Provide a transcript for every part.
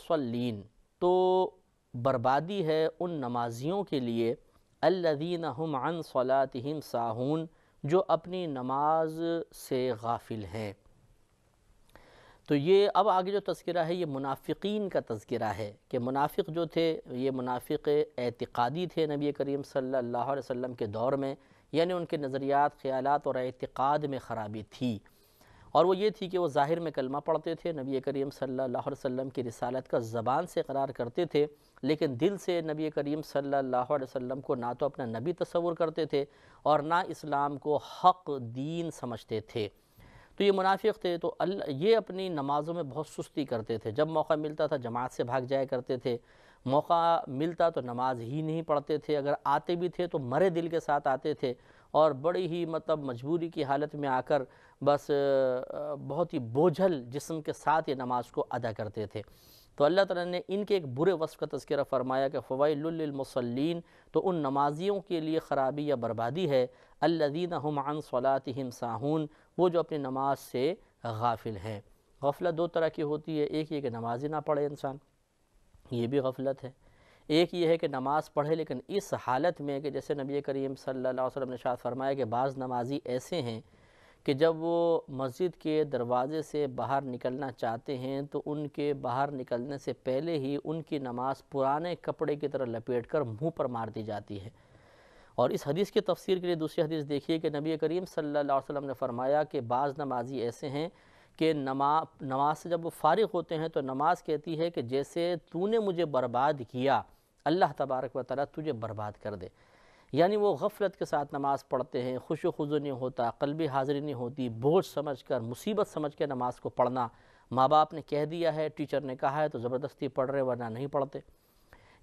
للمصلین، تو بربادی ہے ان نمازیوں کے لیے الذین هم عن صلاتهم ساہون، جو اپنی نماز سے غافل ہیں۔ تو یہ اب آگے جو تذکرہ ہے یہ منافقین کا تذکرہ ہے کہ منافق جو تھے یہ منافق اعتقادی تھے نبی کریم صلی اللہ علیہ وسلم کے دور میں، یعنی ان کے نظریات، خیالات اور اعتقاد میں خرابی تھی، اور وہ یہ تھی کہ وہ ظاہر میں کلمہ پڑھتے تھے، نبی کریم صلی اللہ علیہ وسلم کی رسالت کا زبان سے اقرار کرتے تھے، لیکن دل سے نبی کریم صلی اللہ علیہ وسلم کو نہ تو اپنا نبی تصور کرتے تھے اور نہ اسلام کو حق دین سمجھتے تھے۔ تو یہ منافق تھے، تو یہ اپنی نمازوں میں بہت سستی کرتے تھے، جب موقع ملتا تھا جماعت سے بھاگ جایا کرتے تھے، موقع ملتا تو نماز ہی نہیں پڑھتے تھے، اگر آتے بھی تھے تو مرے دل کے ساتھ آتے تھے، اور بڑی ہی مجبوری کی حالت میں آ کر بس بہت ہی بوجھل جسم کے ساتھ یہ نماز کو ادا کرتے تھے۔ تو اللہ تعالیٰ نے ان کے ایک برے وصف کا تذکرہ فرمایا کہ فویل للمصلین، تو ان نمازیوں کے لیے خرابی یا بربادی ہے الذین هم عن صلاتهم ساہون، وہ جو اپنی نماز سے غافل ہیں۔ غفلت دو طرح کی ہوتی ہے، ایک یہ کہ نماز ہی نہ پڑھے انسان، یہ بھی غفلت ہے، ایک یہ ہے کہ نماز پڑھے لیکن اس حالت میں کہ جیسے نبی کریم صلی اللہ علیہ وسلم نے ارشاد فرمایا کہ بعض نمازی ایسے ہیں کہ جب وہ مسجد کے دروازے سے باہر نکلنا چاہتے ہیں تو ان کے باہر نکلنے سے پہلے ہی ان کی نماز پرانے کپڑے کی طرح لپیٹ کر منہ پر مار دی جاتی ہے۔ اور اس حدیث کی تفسیر کے لیے دوسری حدیث دیکھیے کہ نبی کریم صلی اللہ علیہ وسلم نے فرمایا کہ بعض نمازی ایسے ہیں کہ نماز سے جب وہ فارغ ہوتے ہیں تو نماز کہتی ہے کہ جیسے تو نے مجھے برباد کیا، اللہ تبارک و تعالیٰ تجھے برباد کر دے۔ یعنی وہ غفلت کے ساتھ نماز پڑھتے ہیں، خشوع و خضوع نہیں ہوتا، قلبی حاضری نہیں ہوتی، بوجھ سمجھ کر، مصیبت سمجھ کے نماز کو پڑھنا، ماں باپ نے کہہ دیا ہے، ٹیچر نے کہا ہے تو زبردستی پڑھ رہے ورنہ نہیں پڑھتے،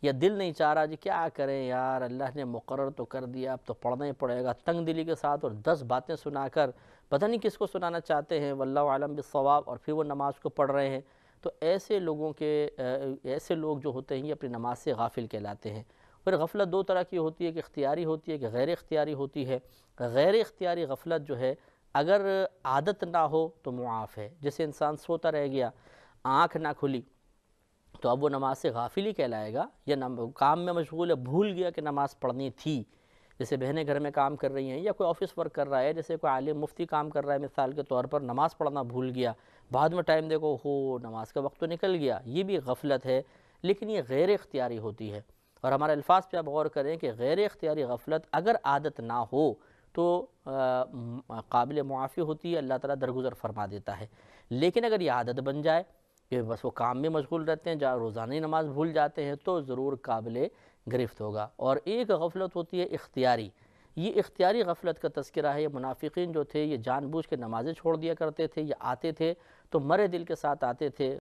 یا دل نہیں چاہ رہا جی کیا کریں یار، اللہ نے مقرر تو کر دیا اب تو پڑھنا ہی پڑے گا، تنگ دلی کے ساتھ اور 10 باتیں سنا کر پتہ نہیں کس کو سنانا چاہتے ہیں، واللہ عالم بالصواب، اور پھر وہ نماز کو پڑھ رہے ہیں۔ تو ایسے لوگ جو ہوتے ہیں یہ اپنی نماز سے غافل کہلاتے ہیں۔ پھر غفلت دو طرح کی ہوتی ہے، کہ اختیاری ہوتی ہے کہ غیر اختیاری ہوتی ہے۔ غیر اختیاری غفلت جو ہے اگر عادت نہ ہو تو معاف ہے، جیسے انسان سوتا رہ گیا، آنکھ نہ کھلی تو اب وہ نماز سے غافل ہی کہلائے گا، یا کام میں مشغول ہے بھول گیا کہ نماز پڑھنی تھی، جیسے بہنیں گھر میں کام کر رہی ہیں یا کوئی آفس ورک کر رہا ہے، جیسے کوئی عالم مفتی کام کر رہا ہے مثال کے طور پر، نماز پڑھنا بھول گیا، بعد میں ٹائم دیکھو ہو نماز کا وقت تو نکل گیا، یہ بھی غفلت ہے، لیکن یہ غیر اختیاری ہوتی ہے۔ اور ہمارے الفاظ پہ آپ غور کریں کہ غیر اختیاری غفلت اگر عادت نہ ہو تو قابل معافی ہوتی ہے، اللہ تعالیٰ درگزر فرما دیتا ہے، لیکن اگر یہ عادت بن جائے کہ بس وہ کام میں مشغول رہتے ہیں، جہاں روزانہ نماز بھول جاتے ہیں، تو ضرور قابل گرفت ہوگا۔ اور ایک غفلت ہوتی ہے اختیاری، یہ اختیاری غفلت کا تذکرہ ہے۔ یہ منافقین جو تھے یہ جان بوجھ کے نمازیں چھوڑ دیا کرتے تھے، یہ آتے تھے تو مرے دل کے ساتھ آتے تھے،